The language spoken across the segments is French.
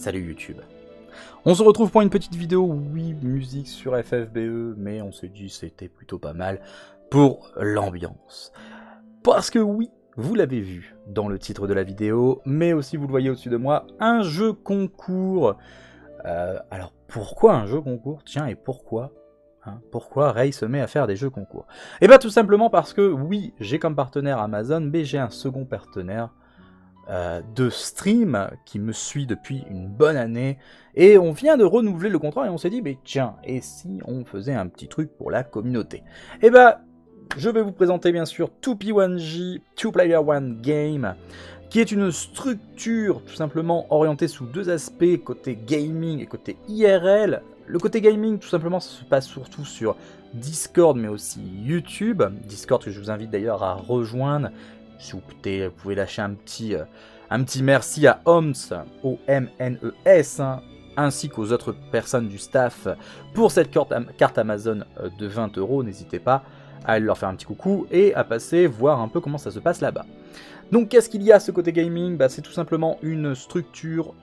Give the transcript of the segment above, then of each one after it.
Salut YouTube. On se retrouve pour une petite vidéo, oui, musique sur FFBE, mais on s'est dit c'était plutôt pas mal pour l'ambiance. Parce que oui, vous l'avez vu dans le titre de la vidéo, mais aussi vous le voyez au-dessus de moi, un jeu concours. Alors pourquoi un jeu concours? Tiens, et pourquoi pourquoi Ray se met à faire des jeux concours? Eh bien tout simplement parce que oui, j'ai comme partenaire Amazon, mais j'ai un second partenaire de stream qui me suit depuis une bonne année, et on vient de renouveler le contrat et on s'est dit, mais tiens, et si on faisait un petit truc pour la communauté? Et bah, je vais vous présenter bien sûr 2P1J, 2 Player One Game, qui est une structure tout simplement orientée sous deux aspects, côté gaming et côté IRL. Le côté gaming, tout simplement, ça se passe surtout sur Discord, mais aussi YouTube. Discord que je vous invite d'ailleurs à rejoindre. Si vous pouvez lâcher un petit merci à Omnes, O-M-N-E-S, ainsi qu'aux autres personnes du staff pour cette carte Amazon de 20 €. N'hésitez pas à leur faire un petit coucou et à passer voir un peu comment ça se passe là-bas. Donc qu'est-ce qu'il y a à ce côté gaming? C'est tout simplement une structure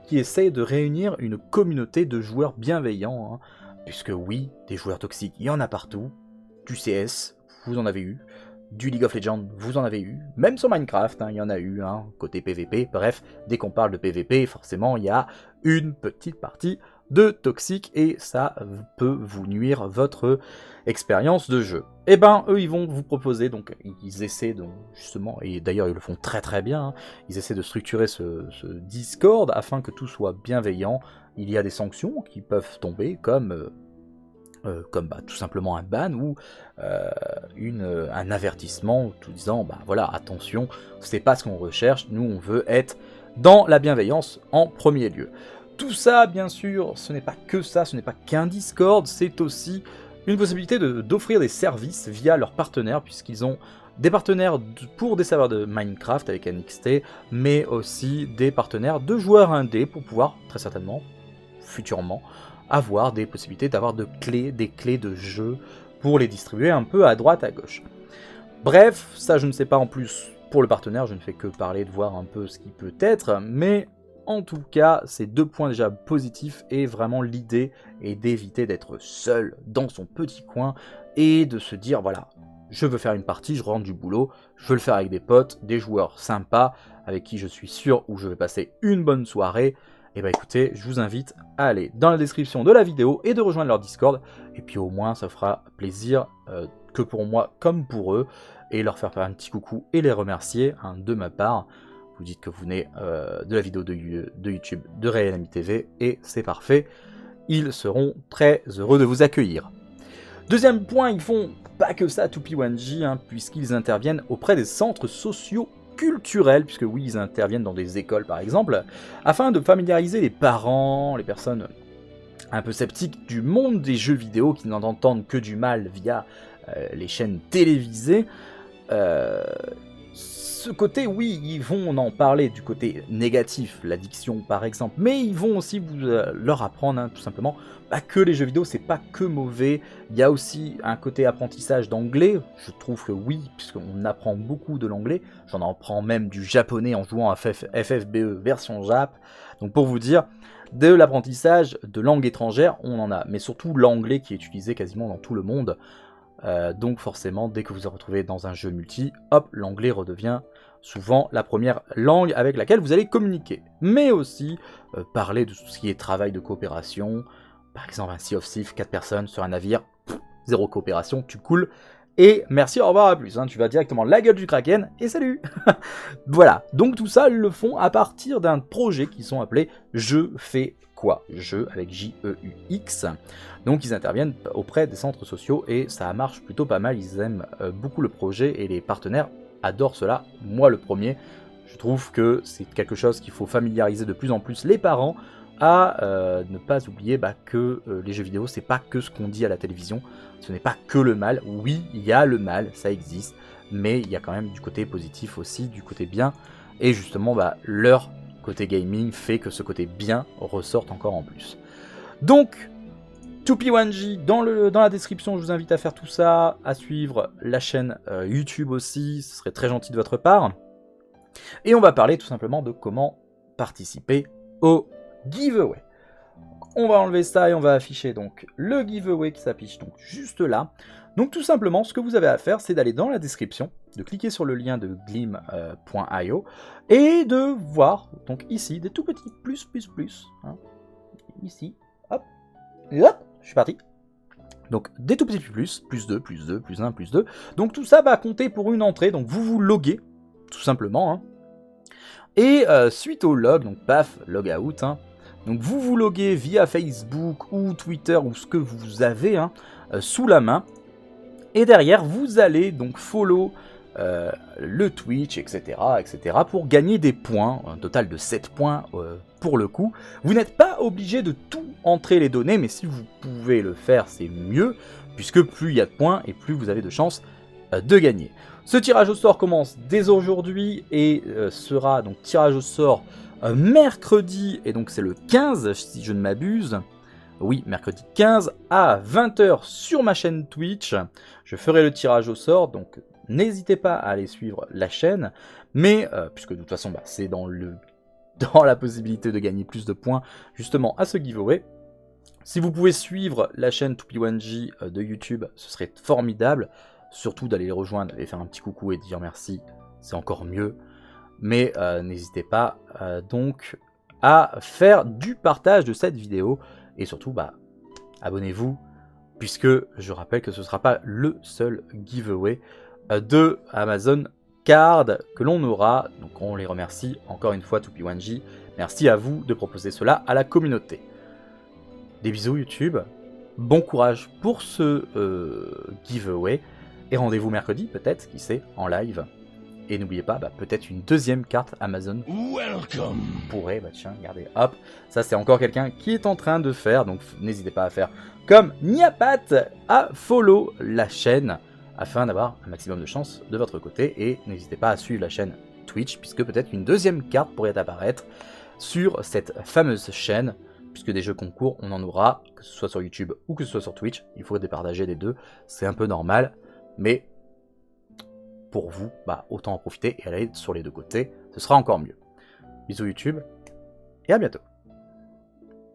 qui essaye de réunir une communauté de joueurs bienveillants, puisque oui, des joueurs toxiques, il y en a partout. Du CS, vous en avez eu. Du League of Legends, vous en avez eu, même sur Minecraft, il y en a eu, côté PVP, bref, dès qu'on parle de PVP, forcément, il y a une petite partie de toxique, et ça peut vous nuire votre expérience de jeu. Et ben, eux, ils vont vous proposer, donc, ils essaient, donc, justement, et d'ailleurs, ils le font très très bien, ils essaient de structurer ce Discord afin que tout soit bienveillant. Il y a des sanctions qui peuvent tomber, comme tout simplement un ban ou un avertissement tout disant voilà, attention, c'est pas ce qu'on recherche, nous on veut être dans la bienveillance en premier lieu. Tout ça, bien sûr, ce n'est pas que ça, ce n'est pas qu'un Discord, c'est aussi une possibilité d'offrir des services via leurs partenaires, puisqu'ils ont des partenaires pour des serveurs de Minecraft avec NXT, mais aussi des partenaires de joueurs indés pour pouvoir, très certainement, futurement, avoir des possibilités d'avoir des clés de jeu pour les distribuer un peu à droite, à gauche. Bref, ça je ne sais pas en plus pour le partenaire, je ne fais que parler de voir un peu ce qui peut être, mais en tout cas, c'est deux points déjà positifs, et vraiment l'idée est d'éviter d'être seul dans son petit coin et de se dire voilà, je veux faire une partie, je rentre du boulot, je veux le faire avec des potes, des joueurs sympas, avec qui je suis sûr où je vais passer une bonne soirée. Et bah écoutez, je vous invite à aller dans la description de la vidéo et de rejoindre leur Discord, et puis au moins ça fera plaisir que pour moi comme pour eux, et leur faire un petit coucou et les remercier de ma part. Vous dites que vous venez de la vidéo de YouTube de Réel TV, et c'est parfait, ils seront très heureux de vous accueillir. Deuxième point, ils font pas que ça 2P1J, puisqu'ils interviennent auprès des centres sociaux culturels, puisque oui, ils interviennent dans des écoles par exemple, afin de familiariser les parents, les personnes un peu sceptiques du monde des jeux vidéo, qui n'en entendent que du mal via les chaînes télévisées. Ce côté, oui, ils vont en parler du côté négatif, l'addiction par exemple, mais ils vont aussi leur apprendre tout simplement que les jeux vidéo c'est pas que mauvais. Il y a aussi un côté apprentissage d'anglais, je trouve que oui, puisqu'on apprend beaucoup de l'anglais, j'en apprends même du japonais en jouant à FFBE version Jap, donc pour vous dire, de l'apprentissage de langue étrangère, on en a, mais surtout l'anglais qui est utilisé quasiment dans tout le monde. Donc forcément, dès que vous vous retrouvez dans un jeu multi, hop, l'anglais redevient souvent la première langue avec laquelle vous allez communiquer. Mais aussi parler de tout ce qui est travail de coopération, par exemple un Sea of Thieves, 4 personnes sur un navire, zéro coopération, tu coules, et merci, au revoir, à plus, tu vas directement la gueule du Kraken, et salut. Voilà, donc tout ça, ils le font à partir d'un projet qui sont appelés Je fais quoi? Jeu avec J-E-U-X. Donc ils interviennent auprès des centres sociaux, et ça marche plutôt pas mal, ils aiment beaucoup le projet, et les partenaires adorent cela, moi le premier. Je trouve que c'est quelque chose qu'il faut familiariser de plus en plus les parents à ne pas oublier que les jeux vidéo c'est pas que ce qu'on dit à la télévision, ce n'est pas que le mal. Oui, il y a le mal, ça existe, mais il y a quand même du côté positif aussi, du côté bien, et justement leur côté gaming fait que ce côté bien ressorte encore en plus. Donc 2P1J dans la description, je vous invite à faire tout ça, à suivre la chaîne YouTube aussi, ce serait très gentil de votre part. Et on va parler tout simplement de comment participer au giveaway. On va enlever ça et on va afficher donc le giveaway qui s'affiche donc juste là. Donc tout simplement, ce que vous avez à faire, c'est d'aller dans la description, de cliquer sur le lien de gleam.io et de voir donc ici des tout petits plus, hein, ici, hop, et hop, je suis parti. Donc des tout petits plus 2, plus 2, plus 1, plus 2. Donc tout ça va compter pour une entrée, donc vous vous loguez, tout simplement. Hein. Et suite au log, donc paf, log out, hein, donc vous vous loguez via Facebook ou Twitter ou ce que vous avez hein, sous la main. Et derrière, vous allez donc follow le Twitch, etc., pour gagner des points, un total de 7 points pour le coup. Vous n'êtes pas obligé de tout entrer les données, mais si vous pouvez le faire, c'est mieux, puisque plus il y a de points et plus vous avez de chances de gagner. Ce tirage au sort commence dès aujourd'hui et sera donc tirage au sort mercredi, et donc c'est le 15 si je ne m'abuse. Oui, mercredi 15 à 20h sur ma chaîne Twitch. Je ferai le tirage au sort, donc n'hésitez pas à aller suivre la chaîne. Mais, puisque de toute façon, bah, c'est dans la possibilité de gagner plus de points, justement, à ce giveaway. Si vous pouvez suivre la chaîne 2P1J de YouTube, ce serait formidable. Surtout d'aller les rejoindre et faire un petit coucou et dire merci, c'est encore mieux. Mais n'hésitez pas donc à faire du partage de cette vidéo. Et surtout, bah, abonnez-vous, puisque je rappelle que ce ne sera pas le seul giveaway de Amazon Card que l'on aura. Donc on les remercie encore une fois 2P1J. Merci à vous de proposer cela à la communauté. Des bisous YouTube, bon courage pour ce giveaway, et rendez-vous mercredi peut-être, qui sait, en live. Et n'oubliez pas, bah, peut-être une deuxième carte Amazon. Welcome. Pourrait, bah tiens, regardez, hop. Ça, c'est encore quelqu'un qui est en train de faire. Donc, n'hésitez pas à faire comme Niapat, à follow la chaîne afin d'avoir un maximum de chance de votre côté. Et n'hésitez pas à suivre la chaîne Twitch, puisque peut-être une deuxième carte pourrait apparaître sur cette fameuse chaîne. Puisque des jeux concours, on en aura, que ce soit sur YouTube ou que ce soit sur Twitch. Il faudrait départager les deux. C'est un peu normal, mais pour vous, bah, autant en profiter et aller sur les deux côtés, ce sera encore mieux. Bisous YouTube, et à bientôt.